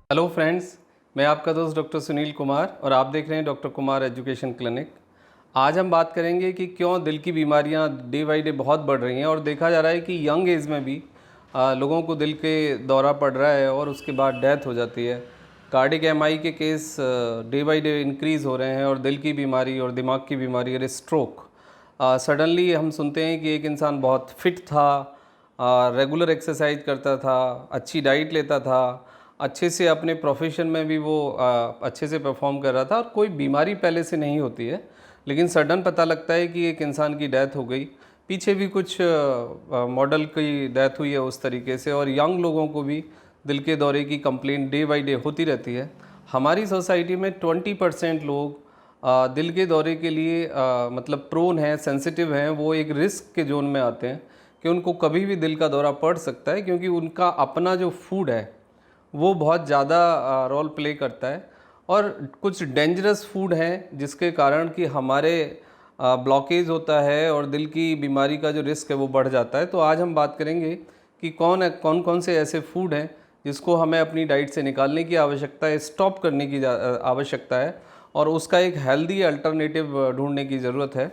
Hello friends, मैं आपका दोस्त डॉक्टर सुनील कुमार और आप देख रहे हैं डॉक्टर कुमार एजुकेशन क्लिनिक। आज हम बात करेंगे कि क्यों दिल की बीमारियां डे बाई डे बहुत बढ़ रही हैं और देखा जा रहा है कि यंग एज में भी लोगों को दिल के दौरा पड़ रहा है और उसके बाद डेथ हो जाती है। कार्डिक एमआई के case day by day increase हो रहे हैं और दिल की बीमारी और दिमाग की बीमारी और स्ट्रोक सडनली हम सुनते हैं कि एक इंसान बहुत फिट था, रेगुलर एक्सरसाइज करता था, अच्छी डाइट लेता था, अच्छे से अपने प्रोफेशन में भी वो अच्छे से परफॉर्म कर रहा था और कोई बीमारी पहले से नहीं होती है, लेकिन सडन पता लगता है कि एक इंसान की डेथ हो गई। पीछे भी कुछ मॉडल की डेथ हुई है उस तरीके से, और यंग लोगों को भी दिल के दौरे की कंप्लेंट डे बाई डे होती रहती है। हमारी सोसाइटी में 20% लोग दिल के दौरे के लिए मतलब प्रोन हैं, सेंसिटिव हैं, वो एक रिस्क के जोन में आते हैं कि उनको कभी भी दिल का दौरा पड़ सकता है, क्योंकि उनका अपना जो फूड है वो बहुत ज़्यादा रोल प्ले करता है। और कुछ डेंजरस फूड हैं जिसके कारण कि हमारे ब्लॉकेज होता है और दिल की बीमारी का जो रिस्क है वो बढ़ जाता है। तो आज हम बात करेंगे कि कौन कौन से ऐसे फूड हैं जिसको हमें अपनी डाइट से निकालने की आवश्यकता है, स्टॉप करने की आवश्यकता है, और उसका एक हेल्दी अल्टरनेटिव ढूंढने की ज़रूरत है।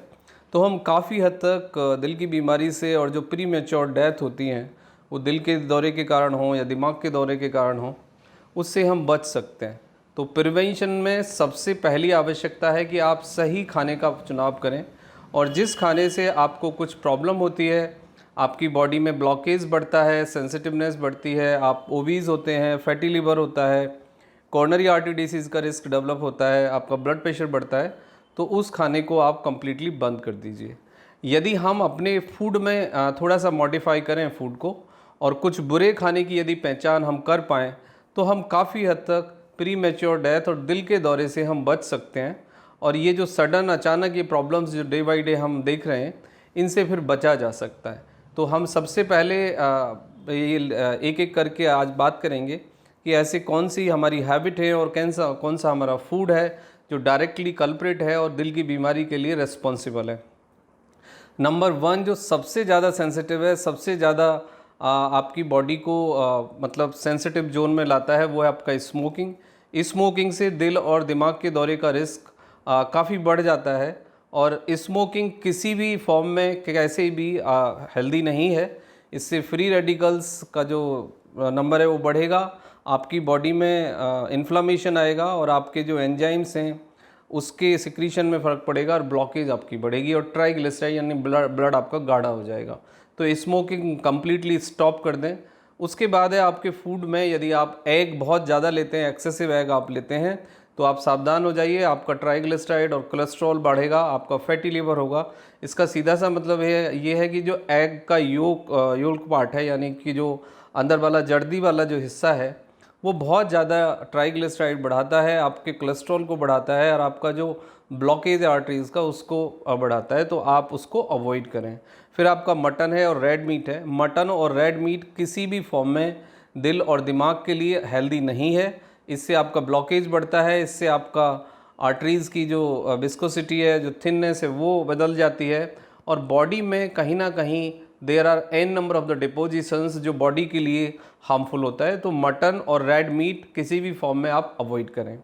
तो हम काफ़ी हद तक दिल की बीमारी से, और जो प्री मैच्योर डेथ होती हैं वो दिल के दौरे के कारण हो या दिमाग के दौरे के कारण हो, उससे हम बच सकते हैं। तो प्रिवेंशन में सबसे पहली आवश्यकता है कि आप सही खाने का चुनाव करें, और जिस खाने से आपको कुछ प्रॉब्लम होती है, आपकी बॉडी में ब्लॉकेज बढ़ता है, सेंसिटिवनेस बढ़ती है, आप ओबीज होते हैं, फैटी लिवर होता है, कॉर्नरी आर्टरी डिसीज़ का रिस्क डेवलप होता है, आपका ब्लड प्रेशर बढ़ता है, तो उस खाने को आप कंप्लीटली बंद कर दीजिए। यदि हम अपने फूड में थोड़ा सा मॉडिफाई करें फूड को, और कुछ बुरे खाने की यदि पहचान हम कर पाएँ, तो हम काफ़ी हद तक प्री मैच्योर डेथ और दिल के दौरे से हम बच सकते हैं। और ये जो सडन अचानक ये प्रॉब्लम्स जो डे बाई डे हम देख रहे हैं, इनसे फिर बचा जा सकता है। तो हम सबसे पहले ये एक एक करके आज बात करेंगे कि ऐसे कौन सी हमारी हैबिट है और कौन सा हमारा फूड है जो डायरेक्टली कल्प्रिट है और दिल की बीमारी के लिए रिस्पॉन्सिबल है। नंबर वन जो सबसे ज़्यादा सेंसिटिव है, सबसे ज़्यादा आपकी बॉडी को मतलब सेंसिटिव जोन में लाता है, वो है आपका स्मोकिंग। स्मोकिंग से दिल और दिमाग के दौरे का रिस्क काफ़ी बढ़ जाता है, और स्मोकिंग किसी भी फॉर्म में कैसे भी हेल्दी नहीं है। इससे फ्री रेडिकल्स का जो नंबर है वो बढ़ेगा, आपकी बॉडी में इन्फ्लामेशन आएगा, और आपके जो एंजाइम्स हैं उसके सिक्रीशन में फ़र्क पड़ेगा, और ब्लॉकेज आपकी बढ़ेगी, और ट्राइग्लिसराइड यानी ब्लड आपका गाढ़ा हो जाएगा। तो स्मोकिंग कम्प्लीटली स्टॉप कर दें। उसके बाद है आपके फूड में, यदि आप एग बहुत ज़्यादा लेते हैं, एक्सेसिव एग आप लेते हैं, तो आप सावधान हो जाइए, आपका ट्राइग्लिसराइड और कोलेस्ट्रॉल बढ़ेगा, आपका फैटी लिवर होगा। इसका सीधा सा मतलब ये है कि जो एग का योल्क पार्ट है, यानी कि जो अंदर वाला जर्दी वाला जो हिस्सा है, वो बहुत ज़्यादा ट्राइग्लिसराइड बढ़ाता है, आपके कोलेस्ट्रॉल को बढ़ाता है, और आपका जो ब्लॉकेज है आर्टरीज़ का उसको बढ़ाता है, तो आप उसको अवॉइड करें। फिर आपका मटन है और रेड मीट है। मटन और रेड मीट किसी भी फॉर्म में दिल और दिमाग के लिए हेल्दी नहीं है। इससे आपका ब्लॉकेज बढ़ता है, इससे आपका आर्टरीज़ की जो विस्कोसिटी है, जो थिननेस है, वो बदल जाती है, और बॉडी में कहीं ना कहीं there are an number of the depositions जो बॉडी के लिए हार्मफुल होता है। तो मटन और रेड मीट किसी भी फॉर्म में आप अवॉइड करें।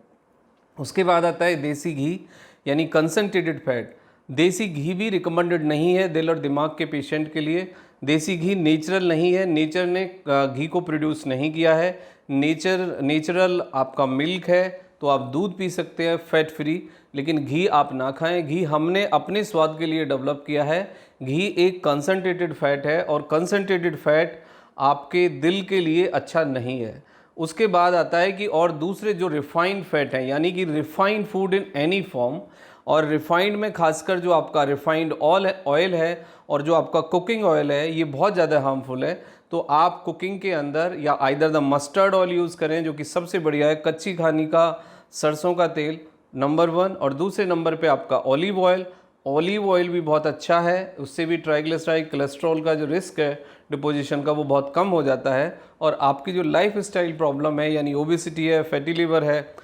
उसके बाद आता है देसी घी, यानी कंसंट्रेटेड फैट। देसी घी भी रिकमेंडेड नहीं है दिल और दिमाग के पेशेंट के लिए। देसी घी नेचुरल नहीं है, नेचर ने घी को प्रोड्यूस नहीं किया है। नेचुरल आपका मिल्क है, तो आप दूध पी सकते हैं फैट फ्री, लेकिन घी आप ना खाएं। घी हमने अपने स्वाद के लिए डेवलप किया है। घी एक कंसंट्रेटेड फैट है, और कंसंट्रेटेड फैट आपके दिल के लिए अच्छा नहीं है। उसके बाद आता है कि और दूसरे जो रिफाइंड फैट हैं, यानी कि refined food in any form, और रिफाइंड में खासकर जो आपका रिफाइंड ऑयल है और जो आपका कुकिंग ऑयल है, ये बहुत ज़्यादा हार्मफुल है। तो आप कुकिंग के अंदर या either the mustard oil use करें, जो कि सबसे बढ़िया है, कच्ची खानी का सरसों का तेल नंबर वन, और दूसरे नंबर पे आपका ऑलिव ऑयल। ऑलिव ऑयल भी बहुत अच्छा है, उससे भी ट्राइग्लिसराइड कोलेस्ट्रॉल का जो रिस्क है डिपोजिशन का, वो बहुत कम हो जाता है, और आपकी जो लाइफ स्टाइल प्रॉब्लम है, यानी ओबेसिटी है, फैटी लिवर है,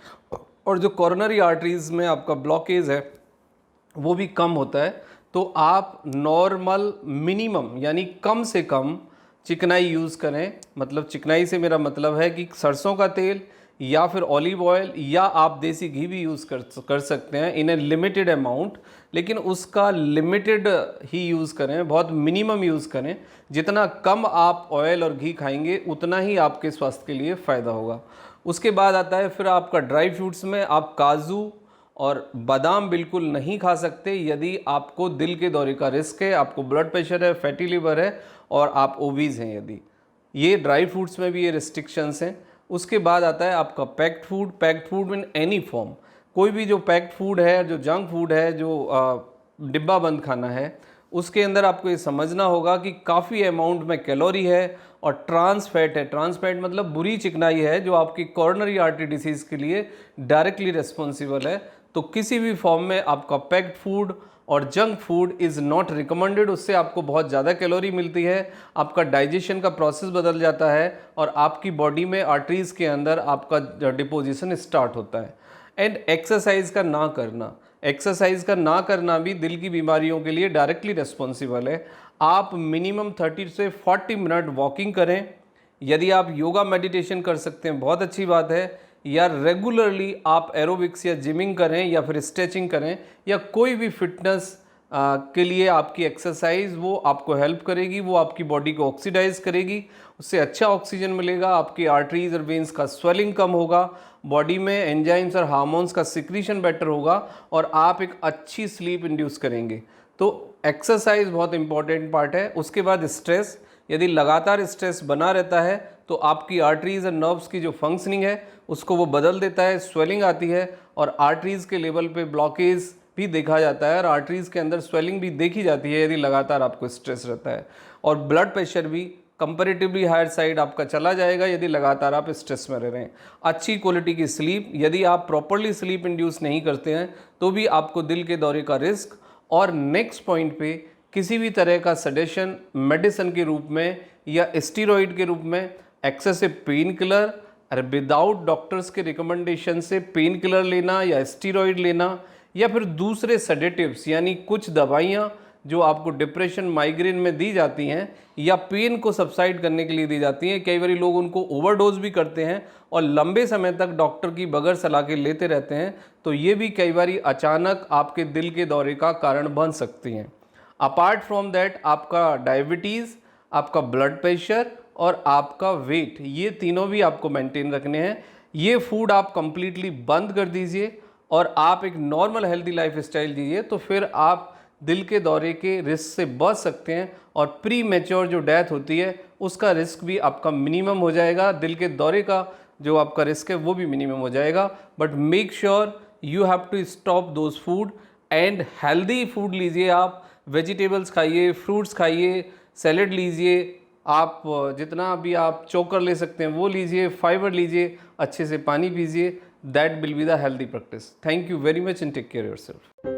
और जो कॉर्नरी आर्टरीज़ में आपका ब्लॉकेज है, वो भी कम होता है। तो आप नॉर्मल मिनिमम यानी कम से कम चिकनाई यूज़ करें। मतलब चिकनाई से मेरा मतलब है कि सरसों का तेल या फिर ऑलिव ऑयल या आप देसी घी भी यूज़ कर सकते हैं इन ए लिमिटेड अमाउंट, लेकिन उसका लिमिटेड ही यूज़ करें, बहुत मिनिमम यूज़ करें। जितना कम आप ऑयल और घी खाएंगे उतना ही आपके स्वास्थ्य के लिए फ़ायदा होगा। उसके बाद आता है फिर आपका ड्राई फ्रूट्स में आप काजू और बादाम बिल्कुल नहीं खा सकते यदि आपको दिल के दौरे का रिस्क है, आपको ब्लड प्रेशर है, फैटी लिवर है और आप ओबीज हैं यदि। ये ड्राई फ्रूट्स में भी ये रिस्ट्रिक्शंस हैं। उसके बाद आता है आपका packed food in any form. कोई भी जो पैक्ड फूड है, जो जंक फूड है, जो डिब्बा बंद खाना है, उसके अंदर आपको ये समझना होगा कि काफ़ी अमाउंट में कैलोरी है और ट्रांस फैट है। ट्रांस फैट मतलब बुरी चिकनाई है जो आपकी कॉर्नरी आर्टरी डिसीज़ के लिए डायरेक्टली रिस्पॉन्सिबल है। तो किसी भी फॉर्म में आपका पैक्ड फूड और junk food is not recommended. उससे आपको बहुत ज़्यादा कैलोरी मिलती है, आपका डाइजेशन का प्रोसेस बदल जाता है और आपकी बॉडी में आर्टरीज़ के अंदर आपका डिपोजिशन स्टार्ट होता है। एंड एक्सरसाइज का ना करना भी दिल की बीमारियों के लिए डायरेक्टली रिस्पॉन्सिबल है। आप मिनिमम 30 से 40 मिनट वॉकिंग करें। यदि आप योगा मेडिटेशन कर सकते हैं बहुत अच्छी बात है, या रेगुलरली आप एरोबिक्स या जिमिंग करें या फिर स्ट्रेचिंग करें या कोई भी फिटनेस के लिए आपकी एक्सरसाइज वो आपको हेल्प करेगी, वो आपकी बॉडी को ऑक्सीडाइज करेगी, उससे अच्छा ऑक्सीजन मिलेगा, आपकी आर्टरीज और वेन्स का स्वेलिंग कम होगा, बॉडी में एंजाइम्स और हार्मोन्स का सिक्रीशन बेटर होगा और आप एक अच्छी स्लीप इंड्यूस करेंगे। तो एक्सरसाइज बहुत इंपॉर्टेंट पार्ट है। उसके बाद स्ट्रेस, यदि लगातार स्ट्रेस बना रहता है तो आपकी आर्टरीज और नर्व्स की जो फंक्शनिंग है उसको वो बदल देता है, स्वेलिंग आती है और आर्टरीज के लेवल पे ब्लॉकेज भी देखा जाता है और आर्टरीज के अंदर स्वेलिंग भी देखी जाती है यदि लगातार आपको स्ट्रेस रहता है। और ब्लड प्रेशर भी कंपैरेटिवली हायर साइड आपका चला जाएगा यदि लगातार आप स्ट्रेस में रह रहे हैं। अच्छी क्वालिटी की स्लीप, यदि आप प्रॉपरली स्लीप इंड्यूस नहीं करते हैं तो भी आपको दिल के दौरे का रिस्क और नेक्स्ट पॉइंट पे किसी भी तरह का सडेशन मेडिसिन के रूप में या स्टीरॉइड के रूप में, एक्सेसिव पेन किलर और विदाउट डॉक्टर्स के रिकमेंडेशन से पेन किलर लेना या स्टीरॉइड लेना या फिर दूसरे सेडेटिव्स यानी कुछ दवाइयाँ जो आपको डिप्रेशन माइग्रेन में दी जाती हैं या पेन को सबसाइड करने के लिए दी जाती हैं। कई बार लोग उनको ओवरडोज भी करते हैं और लंबे समय तक डॉक्टर की बगैर सलाह के लेते रहते हैं, तो ये भी कई बार अचानक आपके दिल के दौरे का कारण बन सकती हैं। अपार्ट फ्रॉम दैट आपका डायबिटीज़, आपका ब्लड प्रेशर और आपका वेट, ये तीनों भी आपको मेंटेन रखने हैं। ये फूड आप कंप्लीटली बंद कर दीजिए और आप एक नॉर्मल हेल्दी लाइफ स्टाइल जीजिए, तो फिर आप दिल के दौरे के रिस्क से बच सकते हैं और प्री मैच्योर जो डेथ होती है उसका रिस्क भी आपका मिनिमम हो जाएगा। दिल के दौरे का जो आपका रिस्क है वो भी मिनिमम हो जाएगा। But make sure you have to stop those food and healthy food लीजिए। आप वेजिटेबल्स खाइए, फ्रूट्स खाइए, सैलेड लीजिए, आप जितना भी आप चोकर ले सकते हैं वो लीजिए, फाइबर लीजिए, अच्छे से पानी पीजिए। That will be the healthy practice. Thank you very much and take care yourself.